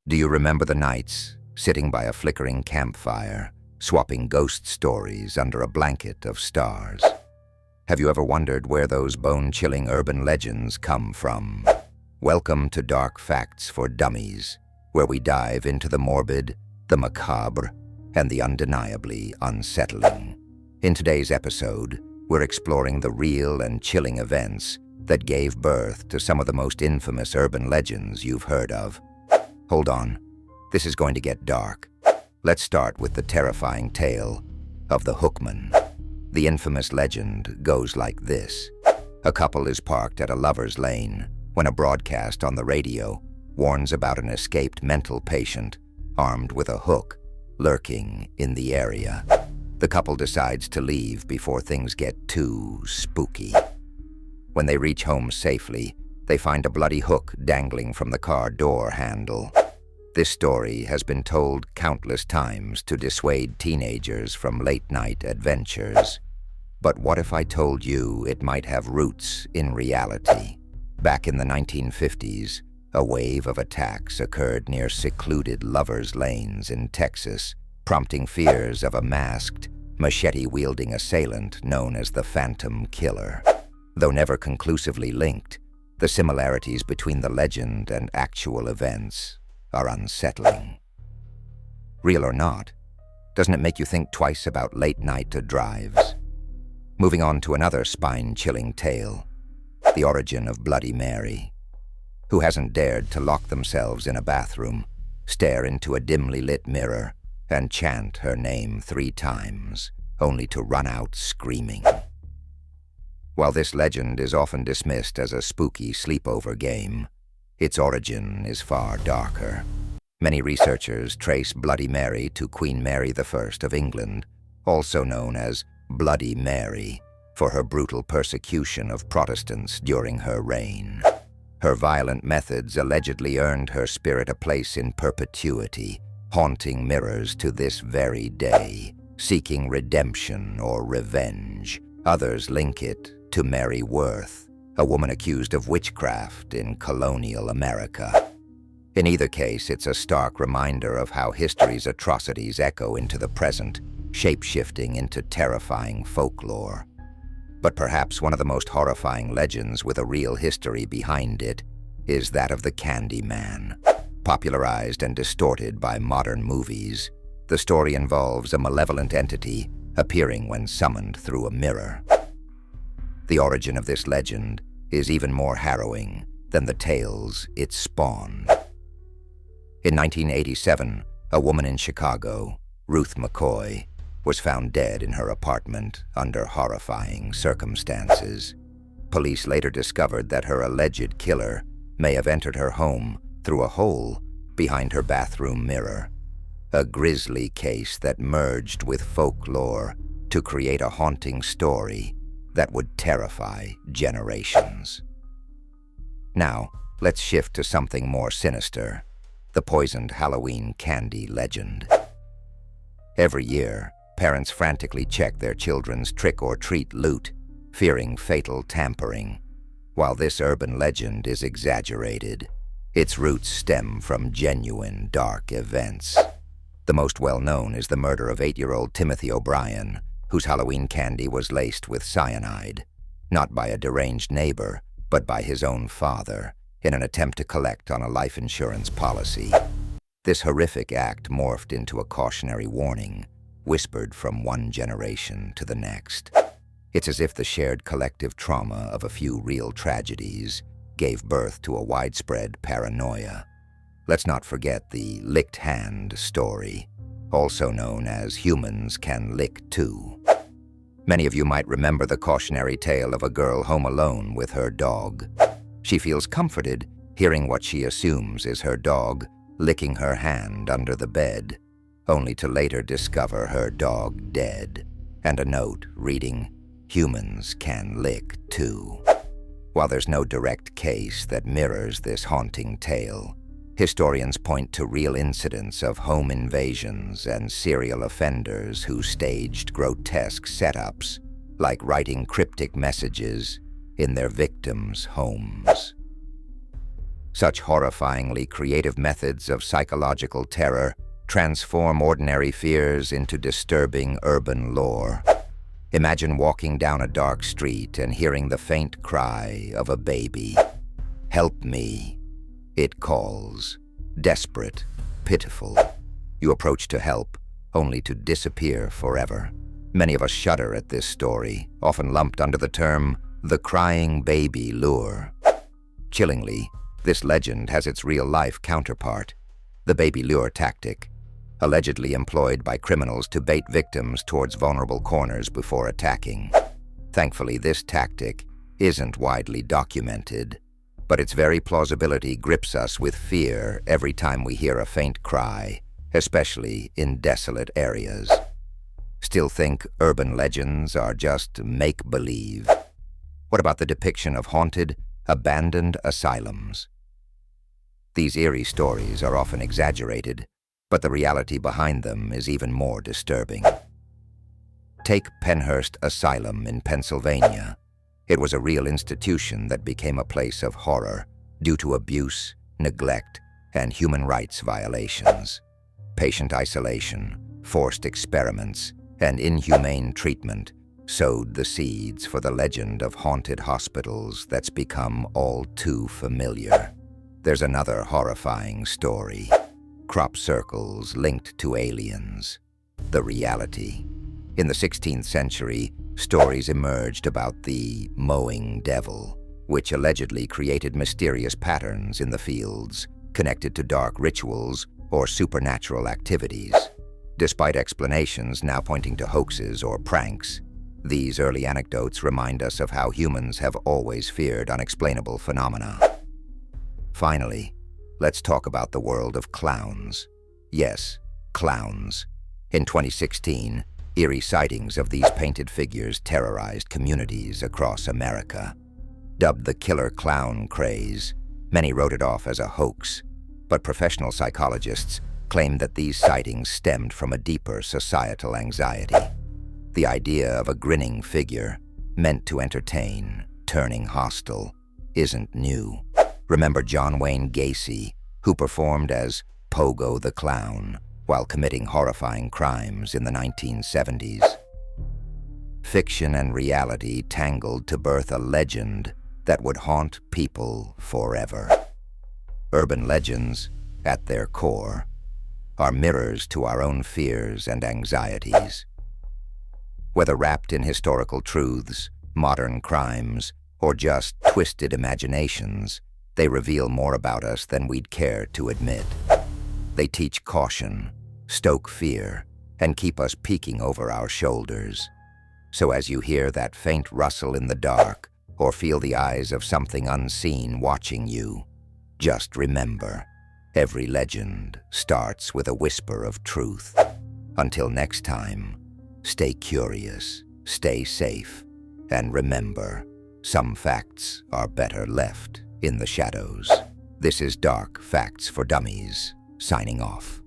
Do you remember the nights, sitting by a flickering campfire, swapping ghost stories under a blanket of stars? Have you ever wondered where those bone-chilling urban legends come from? Welcome to Dark Facts for Dummies, where we dive into the morbid, the macabre, and the undeniably unsettling. In today's episode, we're exploring the real and chilling events that gave birth to some of the most infamous urban legends you've heard of. Hold on, this is going to get dark. Let's start with the terrifying tale of the Hookman. The infamous legend goes like this. A couple is parked at a lover's lane when a broadcast on the radio warns about an escaped mental patient armed with a hook lurking in the area. The couple decides to leave before things get too spooky. When they reach home safely, they find a bloody hook dangling from the car door handle. This story has been told countless times to dissuade teenagers from late-night adventures. But what if I told you it might have roots in reality? Back in the 1950s, a wave of attacks occurred near secluded lovers' lanes in Texas, prompting fears of a masked, machete-wielding assailant known as the Phantom Killer. Though never conclusively linked, the similarities between the legend and actual events are unsettling. Real or not, doesn't it make you think twice about late-night drives? Moving on to another spine-chilling tale, the origin of Bloody Mary. Who hasn't dared to lock themselves in a bathroom, stare into a dimly lit mirror, and chant her name 3 times, only to run out screaming? While this legend is often dismissed as a spooky sleepover game, its origin is far darker. Many researchers trace Bloody Mary to Queen Mary I of England, also known as Bloody Mary, for her brutal persecution of Protestants during her reign. Her violent methods allegedly earned her spirit a place in perpetuity, haunting mirrors to this very day, seeking redemption or revenge. Others link it to Mary Worth, a woman accused of witchcraft in colonial America. In either case, it's a stark reminder of how history's atrocities echo into the present, shape-shifting into terrifying folklore. But perhaps one of the most horrifying legends with a real history behind it is that of the Candyman. Popularized and distorted by modern movies, the story involves a malevolent entity appearing when summoned through a mirror. The origin of this legend is even more harrowing than the tales it spawned. In 1987, a woman in Chicago, Ruth McCoy, was found dead in her apartment under horrifying circumstances. Police later discovered that her alleged killer may have entered her home through a hole behind her bathroom mirror, a grisly case that merged with folklore to create a haunting story that would terrify generations. Now, let's shift to something more sinister, the poisoned Halloween candy legend. Every year, parents frantically check their children's trick-or-treat loot, fearing fatal tampering. While this urban legend is exaggerated, its roots stem from genuine dark events. The most well-known is the murder of 8-year-old Timothy O'Brien, whose Halloween candy was laced with cyanide, not by a deranged neighbor, but by his own father, in an attempt to collect on a life insurance policy. This horrific act morphed into a cautionary warning, whispered from one generation to the next. It's as if the shared collective trauma of a few real tragedies gave birth to a widespread paranoia. Let's not forget the licked hand story, also known as humans can lick too. Many of you might remember the cautionary tale of a girl home alone with her dog. She feels comforted hearing what she assumes is her dog licking her hand under the bed, only to later discover her dog dead, and a note reading, "Humans can lick too." While there's no direct case that mirrors this haunting tale, historians point to real incidents of home invasions and serial offenders who staged grotesque setups, like writing cryptic messages in their victims' homes. Such horrifyingly creative methods of psychological terror transform ordinary fears into disturbing urban lore. Imagine walking down a dark street and hearing the faint cry of a baby. "Help me," it calls. Desperate, pitiful. You approach to help, only to disappear forever. Many of us shudder at this story, often lumped under the term the crying baby lure. Chillingly, this legend has its real-life counterpart, the baby lure tactic, allegedly employed by criminals to bait victims towards vulnerable corners before attacking. Thankfully, this tactic isn't widely documented, but its very plausibility grips us with fear every time we hear a faint cry, especially in desolate areas. Still think urban legends are just make-believe? What about the depiction of haunted, abandoned asylums? These eerie stories are often exaggerated, but the reality behind them is even more disturbing. Take Pennhurst Asylum in Pennsylvania. It was a real institution that became a place of horror due to abuse, neglect, and human rights violations. Patient isolation, forced experiments, and inhumane treatment sowed the seeds for the legend of haunted hospitals that's become all too familiar. There's another horrifying story. Crop circles linked to aliens. The reality. In the 16th century, stories emerged about the mowing devil, which allegedly created mysterious patterns in the fields, connected to dark rituals or supernatural activities. Despite explanations now pointing to hoaxes or pranks, these early anecdotes remind us of how humans have always feared unexplainable phenomena. Finally, let's talk about the world of clowns. Yes, clowns. In 2016, eerie sightings of these painted figures terrorized communities across America. Dubbed the killer clown craze, many wrote it off as a hoax, but professional psychologists claim that these sightings stemmed from a deeper societal anxiety. The idea of a grinning figure, meant to entertain, turning hostile, isn't new. Remember John Wayne Gacy, who performed as Pogo the Clown while committing horrifying crimes in the 1970s. Fiction and reality tangled to birth a legend that would haunt people forever. Urban legends, at their core, are mirrors to our own fears and anxieties. Whether wrapped in historical truths, modern crimes, or just twisted imaginations, they reveal more about us than we'd care to admit. They teach caution, stoke fear, and keep us peeking over our shoulders. So as you hear that faint rustle in the dark, or feel the eyes of something unseen watching you, just remember, every legend starts with a whisper of truth. Until next time, stay curious, stay safe, and remember, some facts are better left in the shadows. This is Dark Facts for Dummies, signing off.